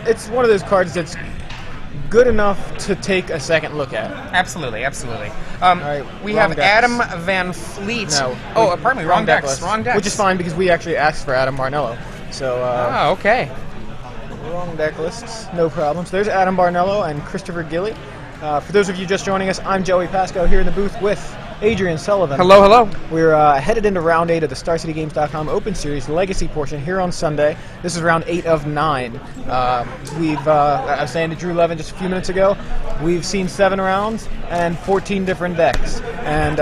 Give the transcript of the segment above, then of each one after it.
it's one of those cards that's good enough to take a second look at. Absolutely, absolutely. Right, we have decks. Adam Van Fleet. No. Pardon me, wrong decks. Wrong decks. Which is fine because we actually asked for Adam Barnello. So. Okay. Wrong deck lists, no problems. There's Adam Barnello and Christopher Gilley. For those of you just joining us, I'm Joey Pasco here in the booth with Adrian Sullivan. Hello, hello. We're headed into round 8 of the StarCityGames.com Open Series Legacy portion here on Sunday. This is round 8 of 9. I was saying to Drew Levin just a few minutes ago, we've seen 7 rounds and 14 different decks. And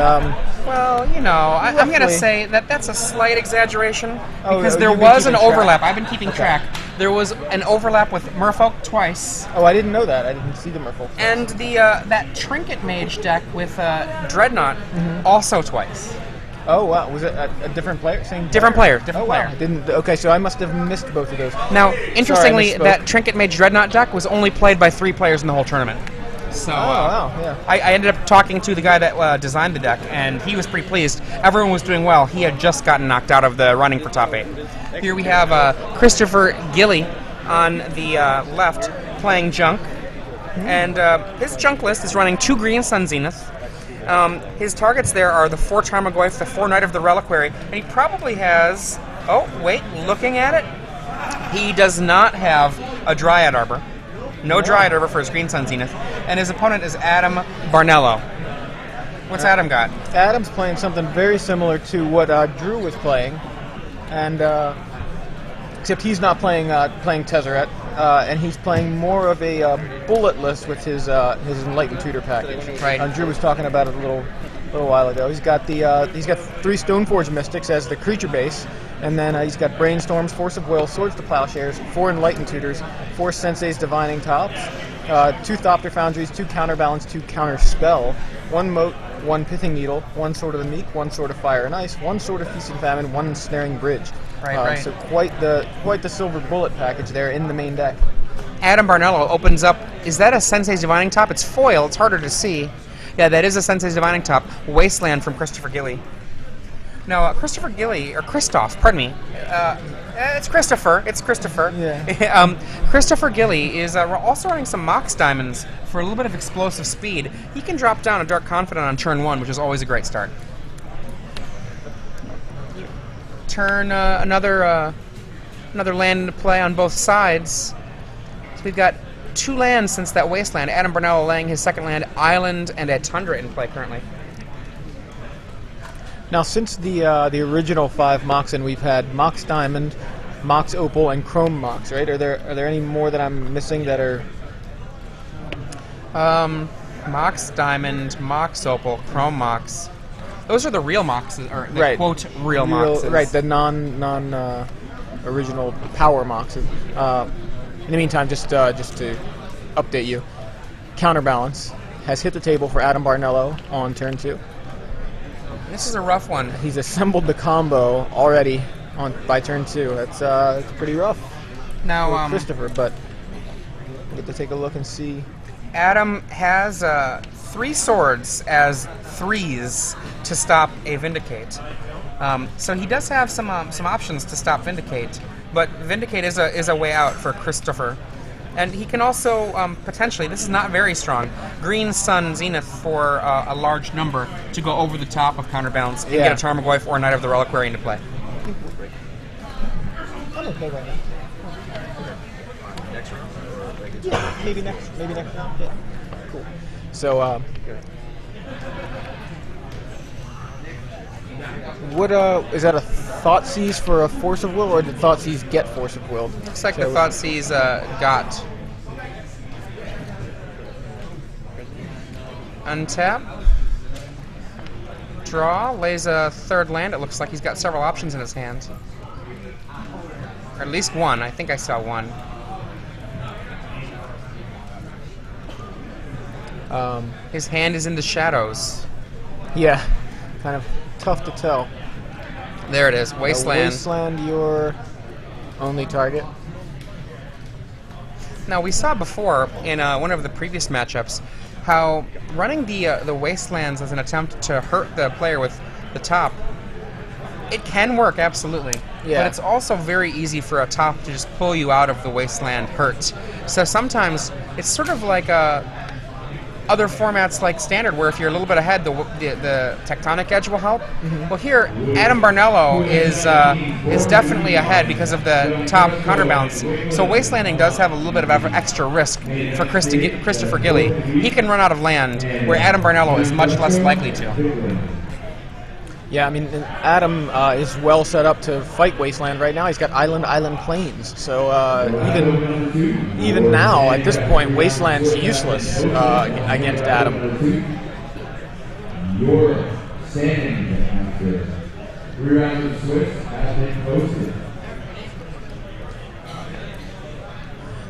well, you know, I'm going to say that that's a slight exaggeration because there you've been was an keeping overlap. track. I've been keeping track. There was an overlap with Merfolk twice. Oh, I didn't know that. I didn't see the Merfolk. And the that Trinket Mage deck with Dreadnought also twice. Oh wow, was it a different player? Same Different player. Oh wow, I didn't. Okay, so I must have missed both of those. Now, interestingly, Sorry, that Trinket Mage Dreadnought deck was only played by 3 players in the whole tournament. So, wow, yeah. I ended up talking to the guy that designed the deck, and he was pretty pleased. Everyone was doing well. He had just gotten knocked out of the running for top 8. Here we have Christopher Gilley on the left playing Junk, and his Junk list is running 2 Green Sun Zenith. His targets there are the 4 Tarmogoyf, the 4 Knight of the Reliquary, and he probably has... Oh, wait, looking at it, he does not have a Dryad Arbor. No Dryad Arbor for his Green Sun Zenith. And his opponent is Adam Barnello. What's Adam got? Adam's playing something very similar to what Drew was playing, and except he's not playing Tezzeret, and he's playing more of a bullet list with his Enlightened Tutor package. Right. Drew was talking about it a little while ago. He's got 3 Stoneforge Mystics as the creature base. And then he's got Brainstorms, Force of Will, Swords to Plowshares, 4 Enlightened Tutors, 4 Sensei's Divining Tops, 2 Thopter Foundries, 2 Counterbalance, 2 Counter Spell, 1 Moat, 1 Pithing Needle, 1 Sword of the Meek, 1 Sword of Fire and Ice, 1 Sword of Feast and Famine, 1 Snaring Bridge. Right. So quite the silver bullet package there in the main deck. Adam Barnello opens up... Is that a Sensei's Divining Top? It's foil. It's harder to see. Yeah, that is a Sensei's Divining Top. Wasteland from Christopher Gilley. Now, Christopher Gilley, or Christoph, pardon me. It's Christopher. It's Christopher. Yeah. Christopher Gilley is also running some Mox Diamonds for a little bit of explosive speed. He can drop down a Dark Confidant on turn 1, which is always a great start. Turn another land into play on both sides. So we've got 2 lands since that Wasteland. Adam Barnello laying his second land, Island, and a Tundra in play currently. Now, since the original 5 Moxen, we've had Mox Diamond, Mox Opal, and Chrome Mox, right? Are there any more that I'm missing that are... Mox Diamond, Mox Opal, Chrome Mox. Those are the real Moxes, or the right. quote real Moxes. Right, the non original power Moxes. In the meantime, just to update you, Counterbalance has hit the table for Adam Barnello on turn 2. This is a rough one. He's assembled the combo already by turn 2. It's pretty rough. Now, Christopher, but I get to take a look and see. Adam has 3 swords as 3s to stop a Vindicate. So he does have some options to stop Vindicate, but Vindicate is a way out for Christopher. And he can also, potentially, this is not very strong, Green Sun Zenith for a large number to go over the top of Counterbalance and get a Tarmogoyf or Knight of the Reliquary into play. I'm okay right now. Yeah, maybe next round. Yeah. Cool. So, what is that a Thoughtseize for a Force of Will, or did Thoughtseize get Force of Will? Looks like the Thoughtseize got. Untap. Draw. Lays a 3rd land. It looks like he's got several options in his hand. Or at least one. I think I saw one. His hand is in the shadows. Yeah. Kind of tough to tell. There it is. Wasteland. Wasteland, your only target. Now, we saw before in one of the previous matchups how running the Wastelands as an attempt to hurt the player with the top It can work, absolutely. Yeah. But it's also very easy for a top to just pull you out of the wasteland hurt. So sometimes it's sort of like other formats like Standard, where if you're a little bit ahead, the tectonic edge will help. Well, here, Adam Barnello is definitely ahead because of the top counterbalance. So wastelanding does have a little bit of extra risk for Christopher Gilley. He can run out of land, where Adam Barnello is much less likely to. Yeah, I mean, Adam is well set up to fight Wasteland right now. He's got Island Plains. So even now, at this point, Wasteland's useless against Adam. Your standing after 3 rounds of switch has been posted.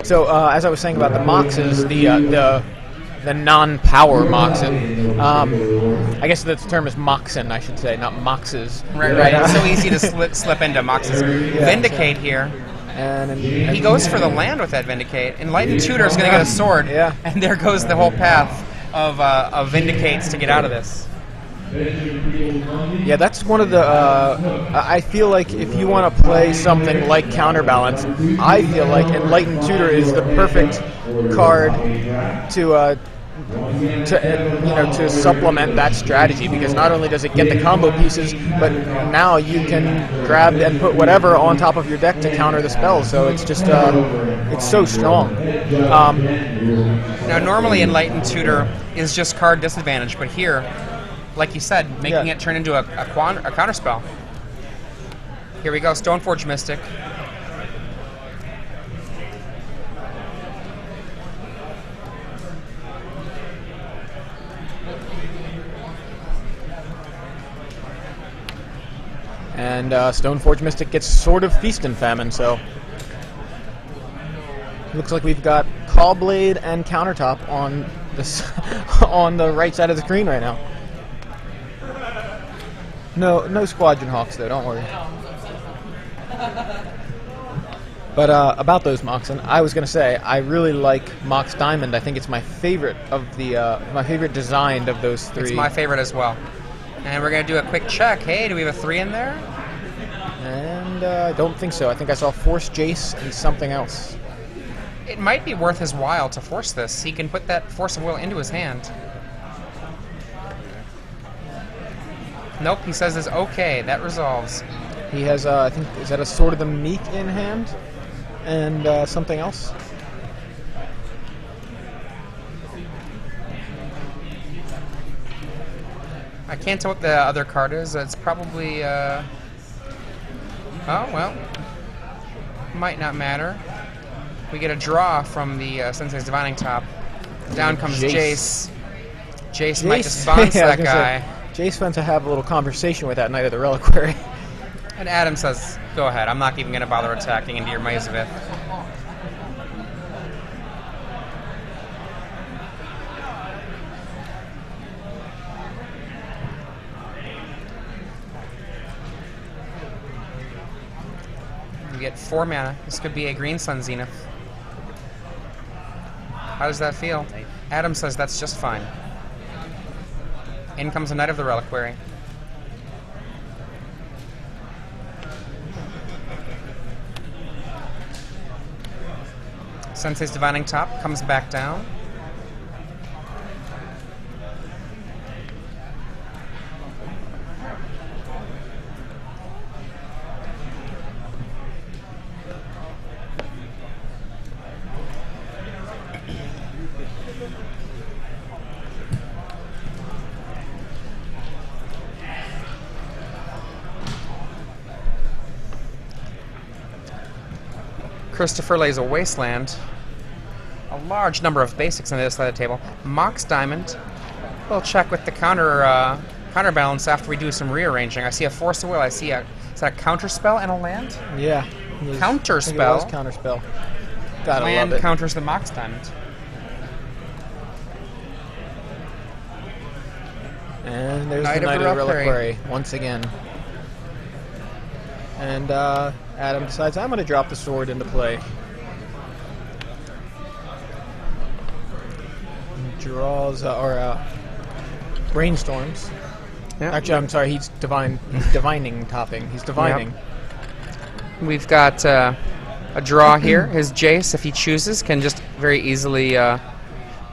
So as I was saying about the Moxes, the non-power Moxen. I guess the term is Moxen, I should say, not Moxes. Right. It's so easy to slip into Moxes. Yeah, Vindicate here. And He goes for the land with that Vindicate. Enlightened Tutor is going to get a sword. Yeah. And there goes the whole path of Vindicates to get out of this. Yeah, that's one of the. I feel like if you want to play something like Counterbalance, I feel like Enlightened Tutor is the perfect card to supplement that strategy, because not only does it get the combo pieces, but now you can grab and put whatever on top of your deck to counter the spells. So it's just it's so strong. Now, normally Enlightened Tutor is just card disadvantage, but here, like you said, making it turn into a counterspell. Here we go, Stoneforge Mystic. And Stoneforge Mystic gets sort of Feast and Famine, so looks like we've got Callblade and Countertop on this on the right side of the screen right now. No Squadron Hawks though, don't worry. But about those Moxen, I was going to say I really like Mox Diamond. I think it's my favorite of the my favorite design of those three. It's my favorite as well. And we're going to do a quick check. Hey, do we have a 3 in there? And I don't think so. I think I saw Force Jace and something else. It might be worth his while to force this. He can put that Force of Will into his hand. Nope, he says it's okay. That resolves. He has, I think, is that a Sword of the Meek in hand? And something else? I can't tell what the other card is. It's probably, oh, well. Might not matter. We get a draw from the Sensei's Divining Top. Down comes Jace. Jace might just bounce that guy. Jace went to have a little conversation with that Knight of the Reliquary. And Adam says, go ahead, I'm not even going to bother attacking into your Maizavith. You get 4 mana. This could be a Green Sun Zenith. How does that feel? Adam says that's just fine. In comes a Knight of the Reliquary. Sensei's Divining Top comes back down. Christopher lays a Wasteland. A large number of basics on the other side of the table. Mox Diamond. We'll check with the counterbalance after we do some rearranging. I see a Force of Will. I see is that a counterspell and a land? Yeah. Counterspell? It was counterspell. Gotta Land love it. counters the Mox Diamond. And there's Knight the of Knight the of the Reliquary. Reliquary once again. And Adam decides, I'm going to drop the sword into play. Draws, brainstorms. Yeah. Actually, I'm sorry. He's divining topping. He's divining. Yep. We've got a draw here. His Jace, if he chooses, can just very easily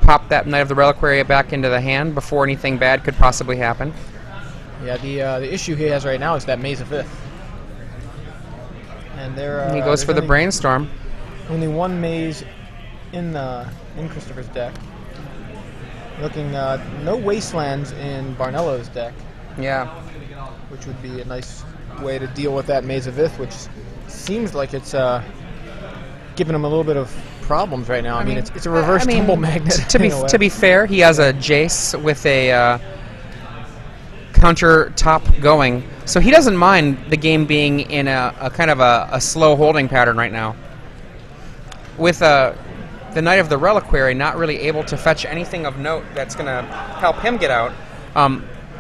pop that Knight of the Reliquary back into the hand before anything bad could possibly happen. Yeah, the issue he has right now is that Maze of Fifth. And He goes for the Brainstorm. Only one Maze in Christopher's deck. Looking no Wastelands in Barnello's deck. Yeah. Which would be a nice way to deal with that Maze of Ith, which seems like it's giving him a little bit of problems right now. I mean, it's a reverse tumble magnet. To be fair, he has a Jace with a counter top going, so he doesn't mind the game being in a kind of a slow holding pattern right now. With the Knight of the Reliquary not really able to fetch anything of note that's going to help him get out,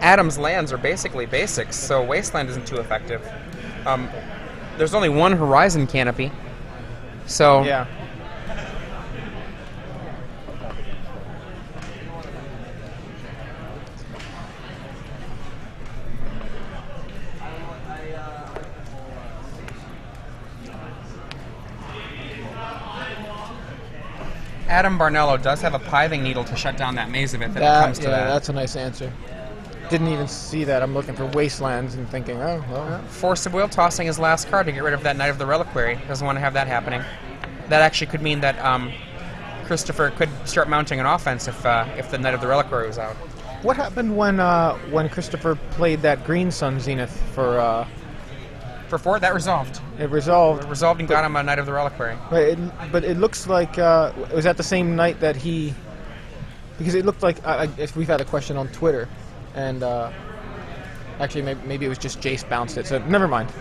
Adam's lands are basically basics, so Wasteland isn't too effective. There's only one Horizon Canopy, so... Yeah. Adam Barnello does have a Pithing Needle to shut down that Maze of It. Comes to that. That's a nice answer. Didn't even see that. I'm looking for Wastelands and thinking, oh, well. Force of Will tossing his last card to get rid of that Knight of the Reliquary. Doesn't want to have that happening. That actually could mean that Christopher could start mounting an offense if the Knight of the Reliquary was out. What happened when Christopher played that Green Sun Zenith for 4? That resolved. It resolved. It resolved and got him a Knight of the Reliquary. Right, but it looks like was that the same night that he? Because it looked like if we've had a question on Twitter, and actually maybe it was just Jace bounced it. So never mind.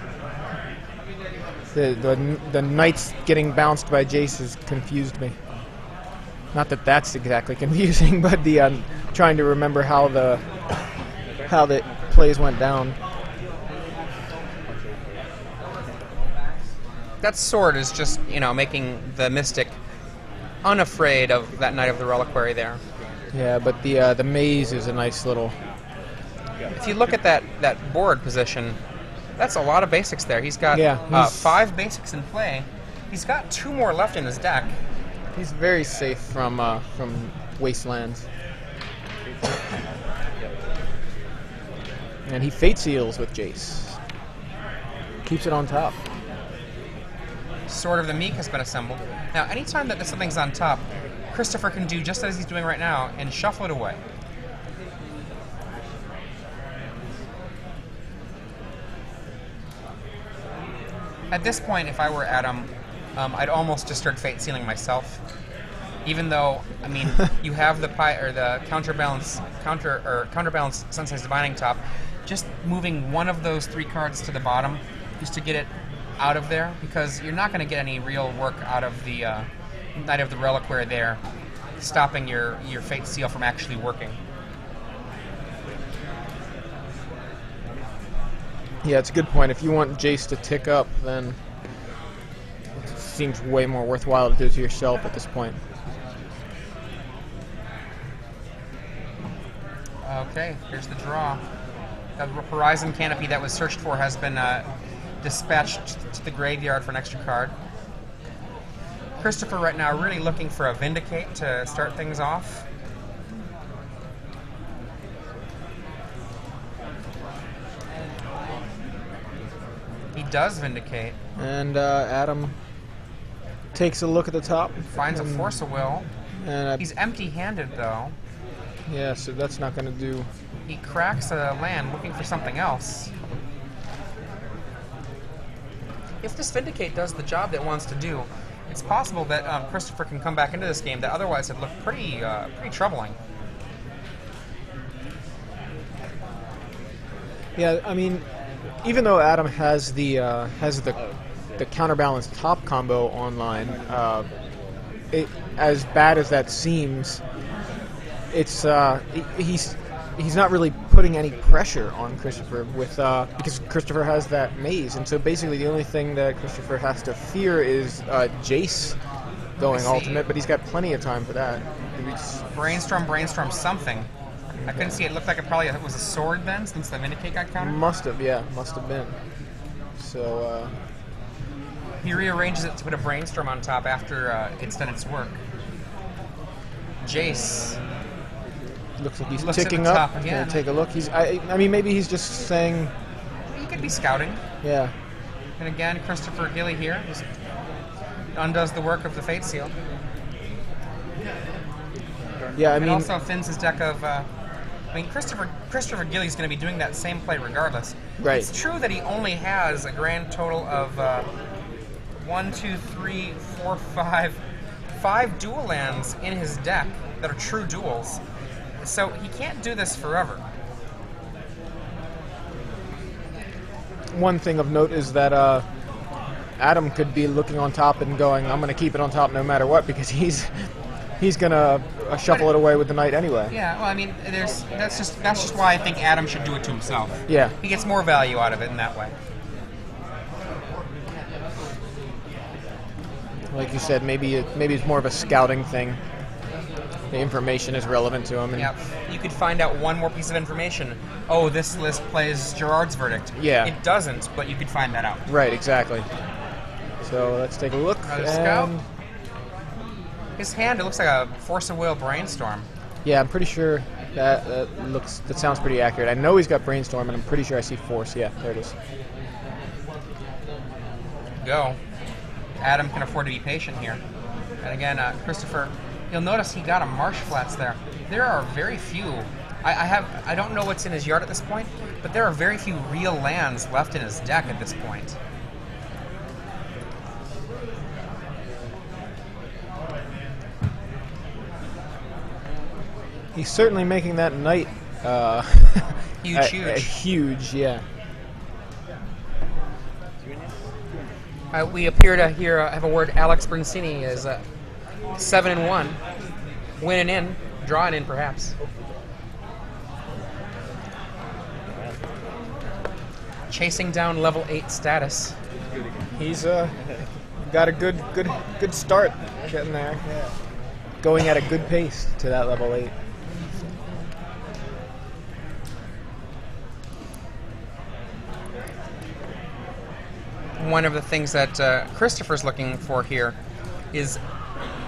The Knights getting bounced by Jace has confused me. Not that that's exactly confusing, but the trying to remember how the plays went down. That sword is just, making the Mystic unafraid of that Knight of the Reliquary there. Yeah, but the Maze is a nice little... If you look at that board position, that's a lot of basics there. He's got 5 basics in play. He's got 2 more left in his deck. He's very safe from Wastelands. And he Fate Seals with Jace. Keeps it on top. Sword of the Meek has been assembled. Now, anytime that something's on top, Christopher can do just as he's doing right now and shuffle it away. At this point, if I were Adam, I'd almost just start Fate Sealing myself. Even though, you have the counterbalance Sensei's Divining top, just moving one of those 3 cards to the bottom just to get it out of there, because you're not going to get any real work out of the Knight of the Reliquary there, stopping your Fate Seal from actually working. Yeah, it's a good point. If you want Jace to tick up, then it seems way more worthwhile to do it to yourself at this point. Okay, here's the draw. The Horizon Canopy that was searched for has been dispatched to the graveyard for an extra card. Christopher right now really looking for a Vindicate to start things off. He does Vindicate. And Adam takes a look at the top. Finds a Force of Will. And he's empty-handed, though. Yeah, so that's not going to do... He cracks a land looking for something else. If this Vindicate does the job that it wants to do, it's possible that Christopher can come back into this game that otherwise had looked pretty troubling. Yeah, even though Adam has the counterbalance top combo online, as bad as that seems, it's he's not really putting any pressure on Christopher because Christopher has that Maze, and so basically the only thing that Christopher has to fear is Jace going ultimate, but he's got plenty of time for that. Brainstorm something. I couldn't see it. It looked like it was a sword then, since the Vindicate got countered. Must have, yeah, must have been. So, he rearranges it to put a Brainstorm on top after it's done its work. Jace. looks like he's Looks at ticking the up. top again. Gonna take a look. I mean, maybe he's just saying, He could be scouting. yeah. And again, Christopher Gilley here just undoes the work of the Fate Seal. Yeah, I And mean, also thins his deck of. Christopher Gilley's going to be doing that same play regardless. Right. It's true that he only has a grand total of 5 dual lands in his deck that are true duels. So he can't do this forever. one thing of note is that Adam could be looking on top and going, I'm going to keep it on top no matter what, because he's going to shuffle it away with the knight anyway. Yeah, well, I mean, that's just why I think Adam should do it to himself. Yeah. He gets more value out of it in that way. Like you said, maybe it's more of a scouting thing. The information is relevant to him. And Yeah, you could find out one more piece of information. Oh, this list plays Gerard's Verdict. Yeah. It doesn't, but you could find that out. Right, exactly. So let's take a look. Another scout. His hand, it looks like a Force of Will Brainstorm. Yeah, I'm pretty sure that sounds pretty accurate. I know he's got Brainstorm, and I'm pretty sure I see Force. Yeah, there it is. Go. Adam can afford to be patient here. And again, Christopher, you'll notice he got a Marsh Flats there. There are very few. I don't know what's in his yard at this point, but there are very few real lands left in his deck at this point. He's certainly making that knight Huge. huge, yeah. We appear to have a word. Alex Bernsini is 7-1, winning in, drawing in perhaps. Chasing down level 8 status. He's got a good start getting there. Yeah. Going at a good pace to that level 8. One of the things that Christopher's looking for here is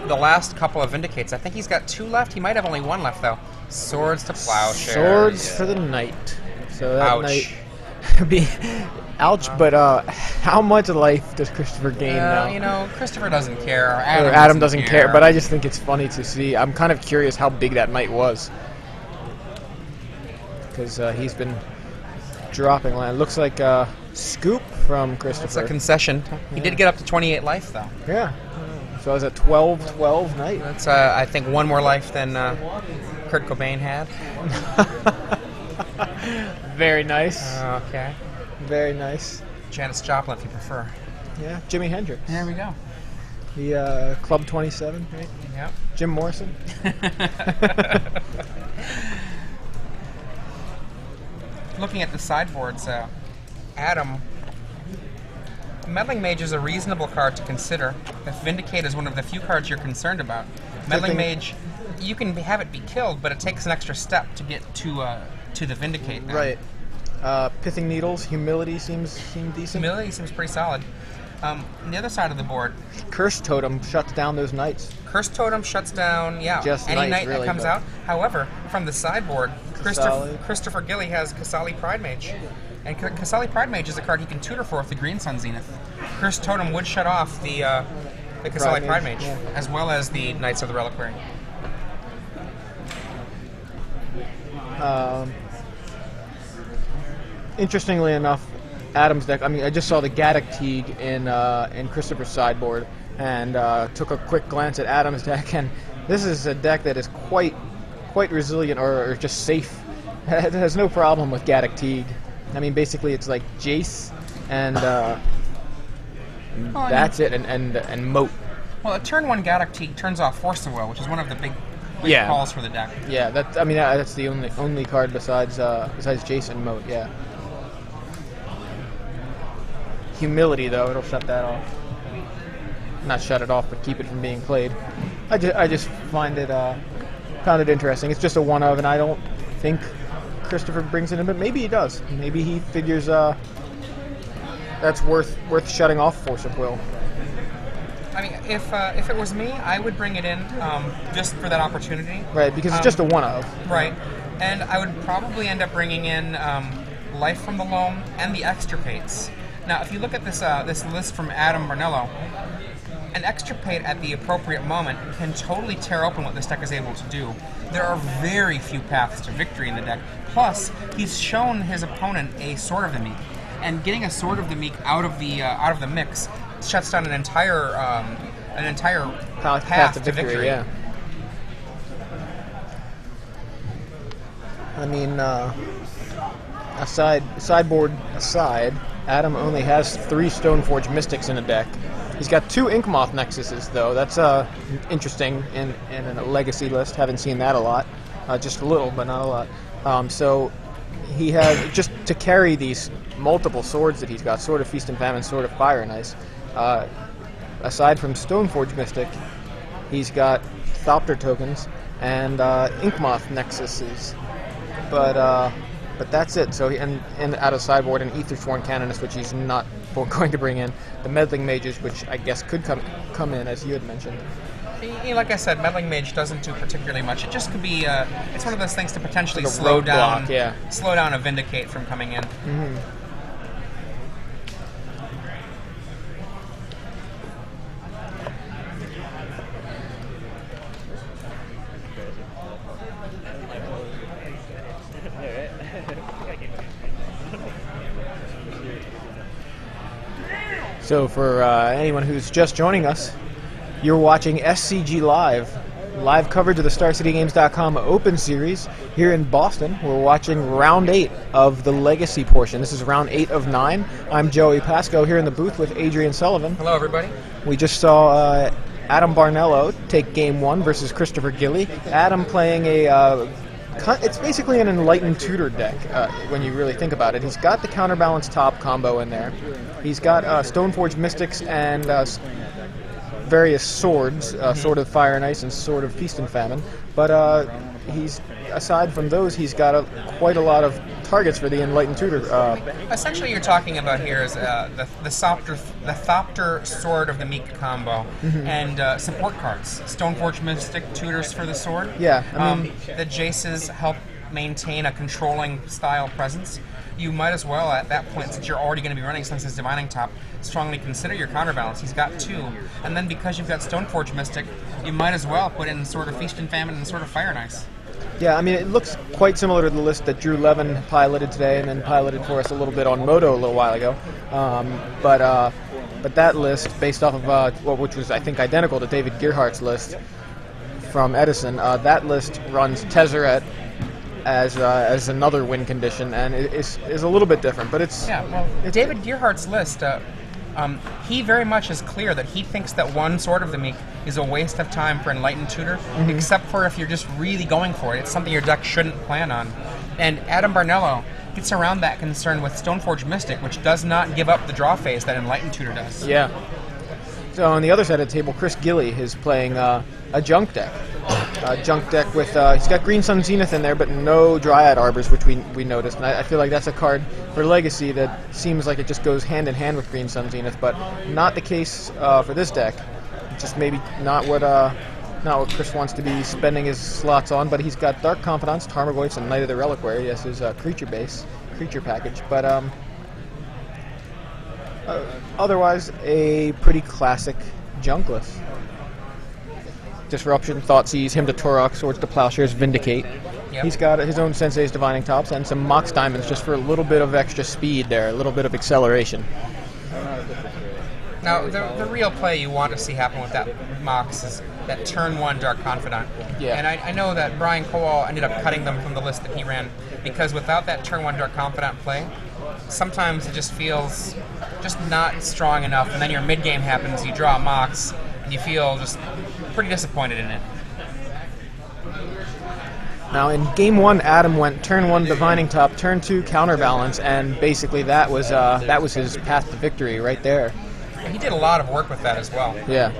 the last couple of Vindicates. I think he's got 2 left. He might have only 1 left, though. Swords to Plowshare. Swords for the knight. So that Ouch. knight be ouch, but how much life does Christopher gain now? You know, Christopher doesn't care. Or Adam doesn't care, but I just think it's funny to see. I'm kind of curious how big that knight was. Because he's been dropping land. Looks like Scoop from Christopher. It's a concession. He did get up to 28 life, though. Yeah. So I was at 12-12 knight. That's, I think, 1 more life than Kurt Cobain had. Very nice. Okay. Very nice. Janis Joplin, if you prefer. Yeah. Jimi Hendrix. There we go. The Club 27, right? Yep. Jim Morrison. Looking at the sideboards, Adam, Meddling Mage is a reasonable card to consider. If Vindicate is one of the few cards you're concerned about. Meddling Mage, you can have it be killed, but it takes an extra step to get to the Vindicate. Then. Right. Pithing Needles, Humility seem decent. Humility seems pretty solid. On the other side of the board, Curse Totem shuts down those knights. Curse Totem shuts down, Just any knights, knight really, that comes but- out. However, from the sideboard, Casali. Christopher Gilley has Casali Pride Mage. And Casali Pride Mage is a card he can tutor for with the Green Sun Zenith. Curse Totem would shut off the Casali Pride Mage, yeah. as well as the Knights of the Reliquary. Interestingly enough, Adam's deck. I mean, I just saw the Gaddock Teague in Christopher's sideboard, and took a quick glance at Adam's deck, and this is a deck that is quite resilient or just safe. It has no problem with Gaddock Teague. I mean, basically, it's like Jace and that's it, and Moat. Well, a turn 1 Gaddock Teague turns off Force of Will, which is one of the big calls for the deck. Yeah, that's the only card besides Jace and Moat. Yeah. Humility, though, it'll shut that off. Not shut it off, but keep it from being played. I just find it interesting. It's just a one of, and I don't think Christopher brings it in, but maybe he does. Maybe he figures that's worth shutting off Force of Will. I mean, if it was me, I would bring it in just for that opportunity. Right, because it's just a one-of. Right, and I would probably end up bringing in Life from the Loam and the Extirpates. Now, if you look at this list from Adam Barnello, an Extirpate at the appropriate moment can totally tear open what this deck is able to do. There are very few paths to victory in the deck. Plus, he's shown his opponent a Sword of the Meek, and getting a Sword of the Meek out of the mix shuts down an entire path to victory. Yeah. I mean, sideboard aside, Adam only has 3 Stoneforge Mystics in a deck. He's got 2 Inkmoth Nexuses, though. That's interesting in a Legacy list. Haven't seen that a lot. Just a little, but not a lot. So he has, just to carry these multiple swords that he's got, Sword of Feast and Famine, Sword of Fire and Ice, aside from Stoneforge Mystic, he's got Thopter tokens and Inkmoth Nexuses. But that's it. So and out of sideboard, an Aethersworn Canonist, which he's not going to bring in. The Meddling Mages, which I guess could come in, as you had mentioned. Like I said, Meddling Mage doesn't do particularly much. It just could be. It's one of those things to potentially like slow down a Vindicate from coming in. Mm-hmm. So for anyone who's just joining us, you're watching SCG live coverage of the StarCityGames.com Open Series here in Boston. We're watching round 8 of the Legacy portion. This is round 8 of 9. I'm Joey Pasco here in the booth with Adrian Sullivan. Hello, everybody. We just saw Adam Barnello take game 1 versus Christopher Gilley. Adam playing it's basically an Enlightened Tutor deck when you really think about it. He's got the Counterbalance Top combo in there. He's got Stoneforge Mystics and various swords, Sword of Fire and Ice and Sword of Feast and Famine. But he's aside from those, he's got quite a lot of targets for the Enlightened Tutor. Essentially, you're talking about here is the Thopter Sword of the Meek combo and support cards. Stoneforge Mystic tutors for the sword. Yeah, I mean, the Jaces help maintain a controlling style presence. You might as well, at that point, since you're already going to be running Sense's Divining Top, strongly consider your counterbalance. He's got 2. And then because you've got Stoneforge Mystic, you might as well put in Sword of Feast and Famine and Sword of Fire and Ice. Yeah, I mean, it looks quite similar to the list that Drew Levin piloted today and then piloted for us a little bit on Moto a little while ago. But that list, based off of which was, I think, identical to David Gearhart's list from Edison, that list runs Tezzeret as another win condition, and it is a little bit different, but it's... Yeah, well, David Gearhart's list, he very much is clear that he thinks that 1 Sword of the Meek is a waste of time for Enlightened Tutor, except for if you're just really going for it. It's something your deck shouldn't plan on. And Adam Barnello gets around that concern with Stoneforge Mystic, which does not give up the draw phase that Enlightened Tutor does. Yeah. So on the other side of the table, Chris Gilley is playing a junk deck. Junk deck with he's got Green Sun Zenith in there, but no Dryad Arbors, which we noticed. And I feel like that's a card for Legacy that seems like it just goes hand in hand with Green Sun Zenith, but not the case for this deck. Just maybe not what Chris wants to be spending his slots on. But he's got Dark Confidants, Tarmogoyfs, and Knight of the Reliquary. Yes, his creature package. But otherwise, a pretty classic junk list. Disruption, Thoughtseize, Hymn to Torok, Swords to Plowshares, Vindicate. Yep. He's got his own Sensei's Divining Tops and some Mox Diamonds just for a little bit of extra speed there, a little bit of acceleration. Now, the real play you want to see happen with that Mox is that turn 1 Dark Confidant. Yeah. And I know that Brian Cowell ended up cutting them from the list that he ran because without that turn 1 Dark Confidant play, sometimes it just feels just not strong enough, and then your mid-game happens, you draw a Mox, and you feel just pretty disappointed in it. Now, in Game 1, Adam went turn 1 Divining Top, turn 2 Counterbalance, and basically that was his path to victory right there. He did a lot of work with that as well. Yeah.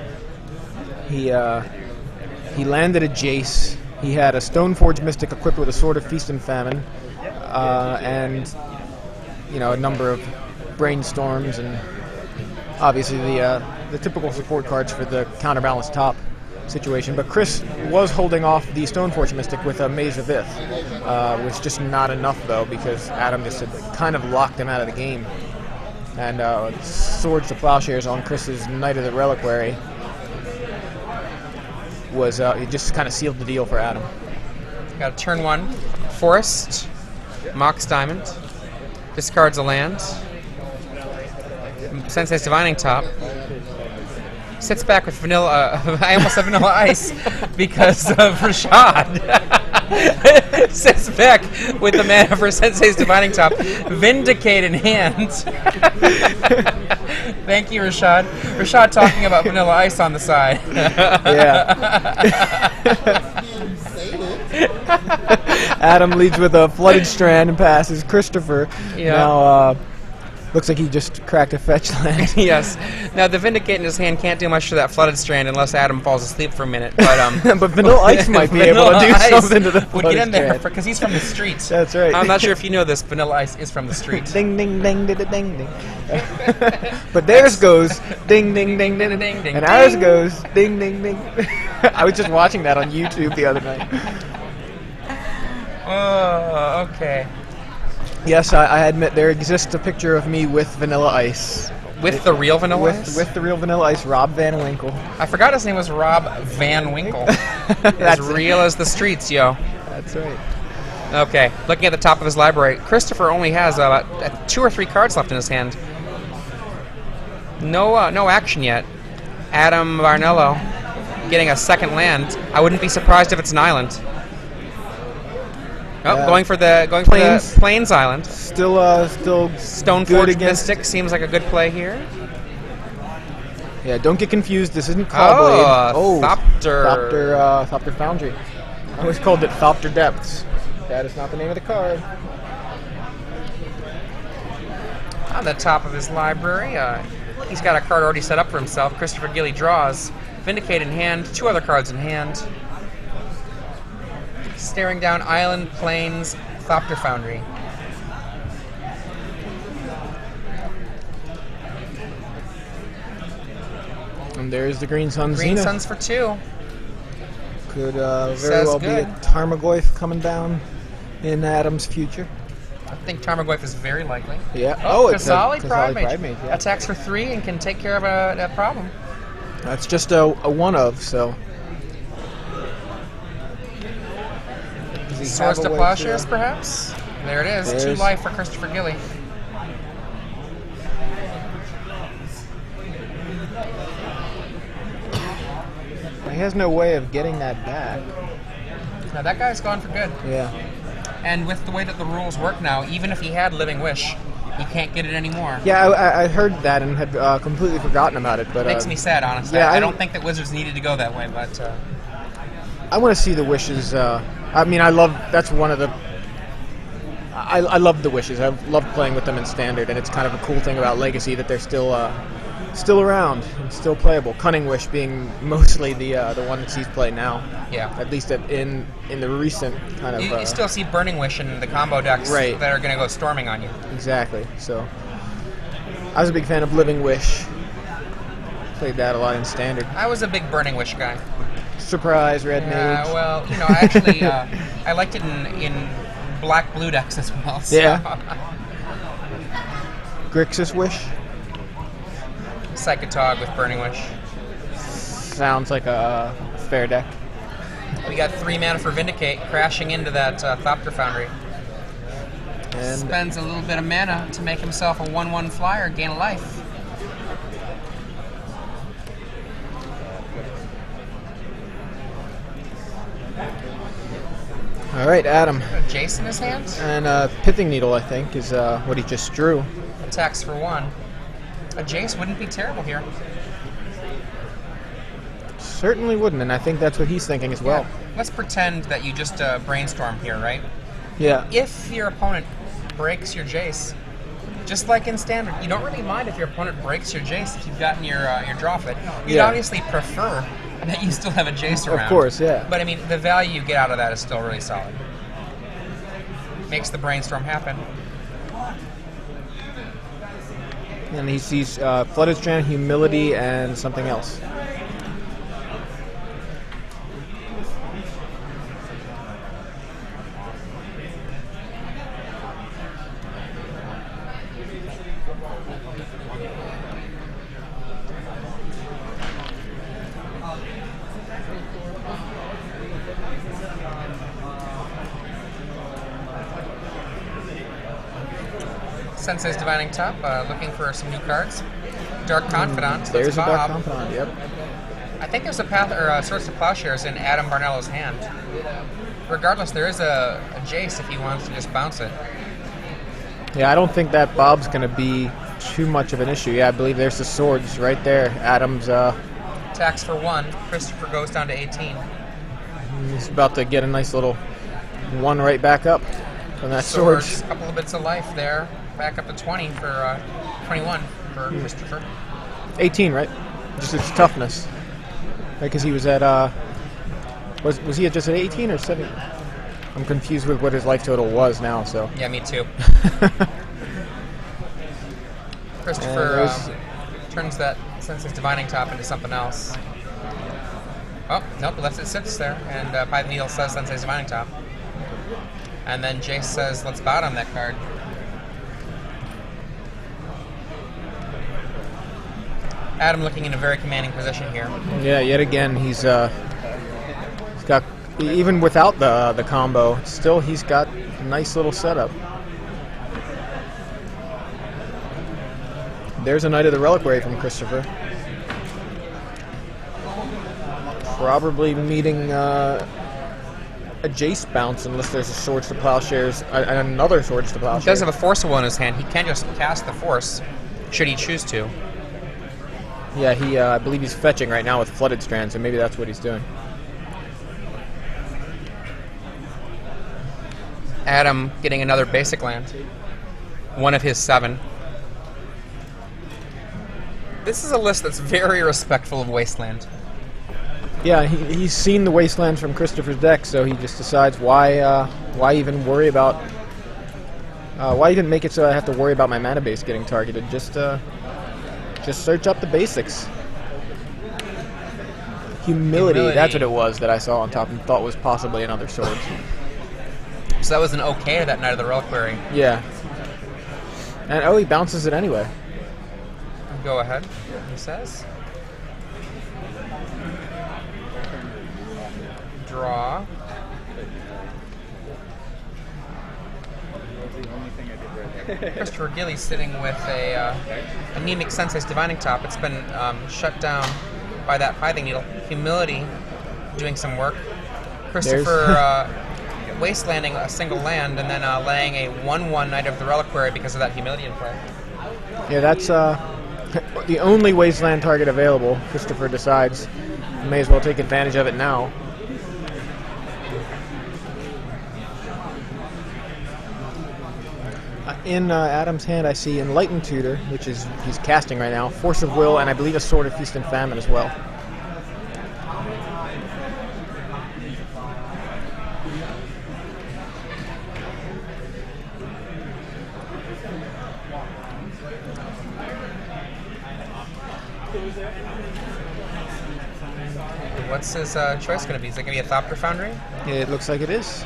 He landed a Jace He had a Stoneforge Mystic equipped with a Sword of Feast and Famine, and a number of Brainstorms, and obviously the typical support cards for the counterbalance top situation. But Chris was holding off the Stoneforge Mystic with a Maze of Ith, was just not enough though, because Adam just had kind of locked him out of the game. And Swords to Plowshares on Chris's Knight of the Reliquary was it just kind of sealed the deal for Adam. Got a turn 1 Forest, Mox Diamond, discards a land, Sensei's Divining Top, sits back with Vanilla. I almost said Vanilla Ice because of Rashad. Sits back with the mana for Sensei's Divining Top, Vindicate in hand. Thank you, Rashad. Rashad talking about Vanilla Ice on the side. Yeah. Adam leads with a Flooded Strand and passes Christopher. Yeah. Now, looks like he just cracked a fetch land. Yes. Now, the Vindicate in his hand can't do much to that Flooded Strand unless Adam falls asleep for a minute. But, but Vanilla Ice might be able to do something to the would Flooded get in there Strand. because he's from the streets. That's right. I'm not sure if you know this. Vanilla Ice is from the streets. Ding, ding, ding, ding, ding, ding. But theirs goes ding, ding, ding, ding, Ding, ding, and ours ding. goes ding, ding, ding. I was just watching that on YouTube the other night. Oh, okay. Yes, I admit there exists a picture of me with Vanilla Ice. With the real Vanilla Ice? With the real Vanilla Ice, Rob Van Winkle. I forgot his name was Rob Van Winkle. That's As real as the streets, yo. That's right. Okay, looking at the top of his library, Christopher only has about 2 or 3 cards left in his hand. No action yet. Adam Barnello getting a second land. I wouldn't be surprised if it's an island. Oh, going for the Plains Island. Still Stoneforge Mystic seems like a good play here. Yeah, don't get confused. This isn't Clawblade. Thopter. Thopter Foundry. I always called it Thopter Depths. That is not the name of the card. On the top of his library, he's got a card already set up for himself. Christopher Gilley draws. Vindicate in hand. 2 other cards in hand. Staring down Island, Plains, Thopter Foundry. And there's the Green Sun Green Zenith. Suns for 2. Could very Says well good. be a Tarmogoyf coming down in Adam's future. I think Tarmogoyf is very likely. Yeah. It's a Kasali Pride Mage. yeah. Attacks for 3 and can take care of a problem. That's just a one of, so. Does he Swords have to a way Plowshares, perhaps? There it is. 2 There's- life for Christopher Gilley. He has no way of getting that back. Now that guy's gone for good. Yeah. And with the way that the rules work now, even if he had Living Wish, he can't get it anymore. Yeah, I heard that and had completely forgotten about it. But Makes me sad, honestly. yeah, I don't think that Wizards needed to go that way, but... I want to see the wishes. I mean, that's one of the. I love the wishes. I've loved playing with them in Standard, and it's kind of a cool thing about Legacy that they're still around and still playable. Cunning Wish being mostly the one that sees play now. Yeah. At least in the recent kind of. You still see Burning Wish in the combo decks Right. that are going to go storming on you. Exactly. So, I was a big fan of Living Wish. Played that a lot in Standard. I was a big Burning Wish guy. Surprise, Red Mage. Well, I actually I liked it in black-blue decks as well. So. Yeah. Grixis Wish. Psychotog with Burning Wish. Sounds like a fair deck. We got 3 mana for Vindicate, crashing into that Thopter Foundry. And Spends a little bit of mana to make himself a 1/1 flyer, gain a life. all right, Adam. Jace in his hand. And Pithing Needle, I think, is what he just drew. Attacks for 1. A Jace wouldn't be terrible here. Certainly wouldn't, and I think that's what he's thinking as well. Yeah. Let's pretend that you just brainstorm here, right? Yeah. If your opponent breaks your Jace, just like in Standard, you don't really mind if your opponent breaks your Jace if you've gotten your draw fit. You'd Yeah. obviously prefer that you still have a Jace around. Of course, yeah. But I mean, the value you get out of that is still really solid. Makes the brainstorm happen. And he sees Flooded Strand, Humility, and something else. Sensei's Divining Top, looking for some new cards. Dark Confidant. So There's it's a Dark Bob. Confidant, yep. I think there's a path or Swords to Plowshares in Adam Barnello's hand. Regardless, there is a Jace if he wants to just bounce it. Yeah, I don't think that Bob's going to be too much of an issue. Yeah, I believe there's the swords right there. Adam's, Tax for 1. Christopher goes down to 18. he's about to get a nice little 1 right back up from that sword. A couple of bits of life there. Back up to 20 for 21 for Christopher. 18, right? Just its toughness. Right, because he was at, was he just at 18 or 17? I'm confused with what his life total was now, so. Yeah, me too. Christopher turns that Sensei's Divining Top into something else. Oh, nope, left it sits there. And Python Needle says Sensei's Divining Top. And then Jace says, let's bottom that card. Adam looking in a very commanding position here. Yeah, yet again, he's got, even without the combo, still he's got a nice little setup. There's a Knight of the Reliquary from Christopher. Probably meeting a Jace bounce unless there's a Swords to Plowshares, another Swords to Plowshares. He does have a Force of Will in his hand. He can just cast the Force, should he choose to. Yeah, I believe he's fetching right now with Flooded Strand, so maybe that's what he's doing. Adam getting another basic land. One of his 7. This is a list that's very respectful of Wasteland. Yeah, he's seen the Wasteland from Christopher's deck, so he just decides why even worry about why even make it so I have to worry about my mana base getting targeted. Just search up the basics. Humility, that's what it was that I saw on top and thought was possibly another sword. So that was an okay to that Knight of the Reliquary. Yeah. And he bounces it anyway. Go ahead, he says. Draw. Christopher Gilley sitting with a anemic Sensei's Divining Top. It's been shut down by that Python Needle. Humility doing some work. Christopher wastelanding a single land and then laying a 1/1 Knight of the Reliquary because of that Humility in play. Yeah, that's the only Wasteland target available. Christopher decides may as well take advantage of it now. In Adam's hand, I see Enlightened Tutor, which is he's casting right now, Force of Will, and I believe a Sword of Feast and Famine as well. What's his choice going to be? Is it going to be a Thopter Foundry? It looks like it is.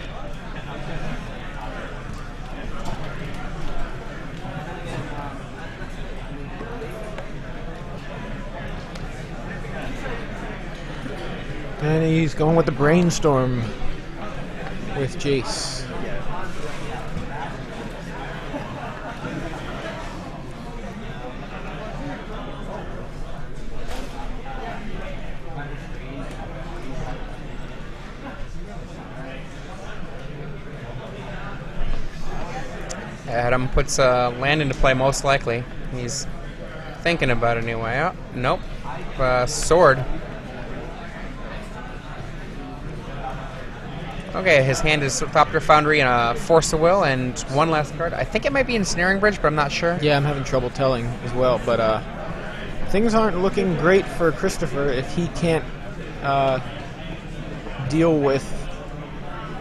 And he's going with the Brainstorm with Jace. Adam puts a land into play most likely. He's thinking about a new way out. Nope. Sword. Okay, his hand is Thopter Foundry and a Force of Will and one last card. I think it might be Ensnaring Bridge, but I'm not sure. Yeah, I'm having trouble telling as well, but things aren't looking great for Christopher if he can't deal with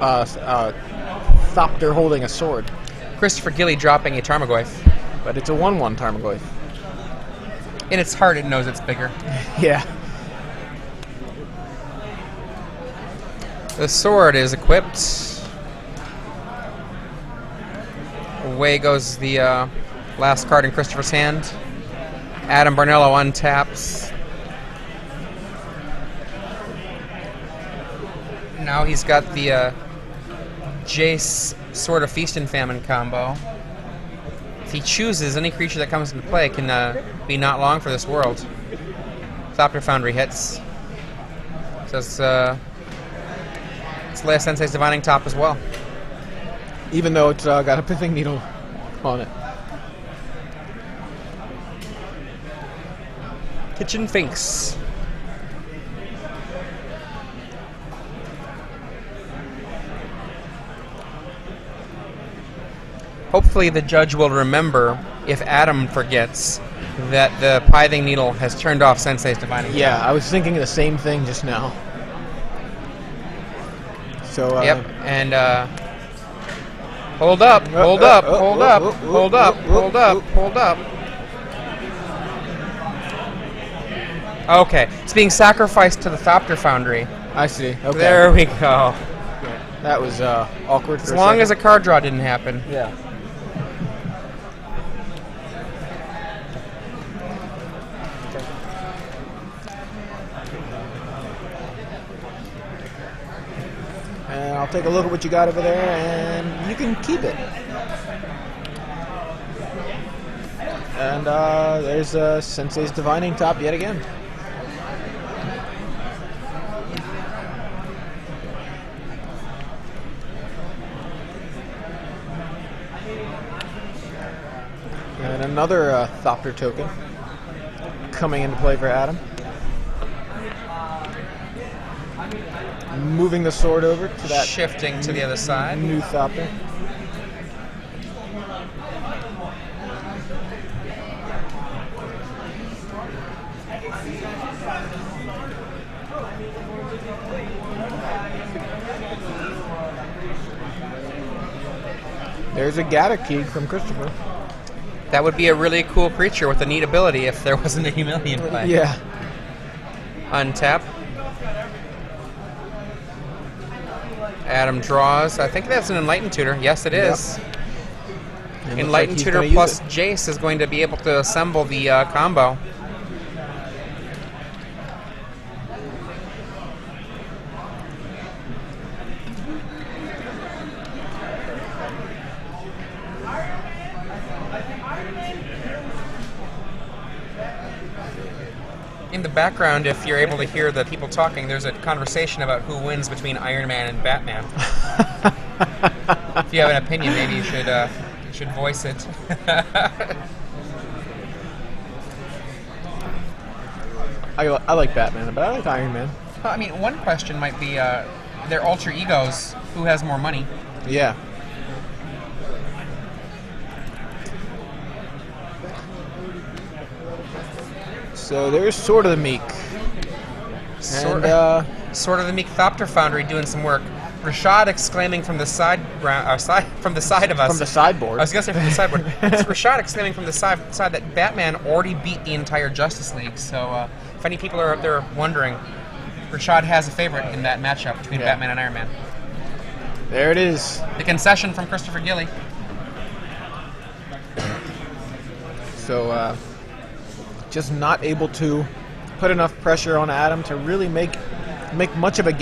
Thopter holding a sword. Christopher Gilley dropping a Tarmogoyf. But it's a 1/1 Tarmogoyf. In its heart, it knows it's bigger. Yeah. The sword is equipped. Away goes the last card in Christopher's hand. Adam Barnello untaps. Now he's got the Jace Sword of Feast and Famine combo. If he chooses, any creature that comes into play can be not long for this world. Thopter Foundry hits. So it's Leia Sensei's Divining Top as well. Even though it's got a Pithing Needle on it. Kitchen Finks. Hopefully the judge will remember if Adam forgets that the Pithing Needle has turned off Sensei's Divining. Yeah, I was thinking the same thing just now. So, yep, and hold up, hold up, hold up, hold up, hold up, hold up. Okay, it's being sacrificed to the Thopter Foundry. I see. Okay. There we go. That was awkward for As long as a second. card draw didn't happen. Yeah. And I'll take a look at what you got over there, and you can keep it. And there's Sensei's Divining Top yet again. And another Thopter token coming into play for Adam. Moving the sword over to that Shifting to the other side. new Thopter. There's a Gattakeeg from Christopher. That would be a really cool creature with a neat ability if there wasn't a Humilian play. Yeah. Untap. Adam draws. I think that's an Enlightened Tutor. Yes, it is. And Enlightened looks like he's Tutor gonna use plus it. Jace is going to be able to assemble the combo. In the background, if you're able to hear the people talking, there's a conversation about who wins between Iron Man and Batman. If you have an opinion, maybe you should voice it. I like Batman, but I like Iron Man. I mean, one question might be their alter egos. Who has more money? Yeah. So there's Sword of the Meek. Sword And, of the Meek Thopter Foundry doing some work. Rashad exclaiming from the side from the side of us. from the sideboard. I was gonna say from the sideboard. It's Rashad exclaiming from the side that Batman already beat the entire Justice League. So if any people are out there wondering, Rashad has a favorite in that matchup between Batman and Iron Man. There it is. The concession from Christopher Gilley. So just not able to put enough pressure on Adam to really make much of a game.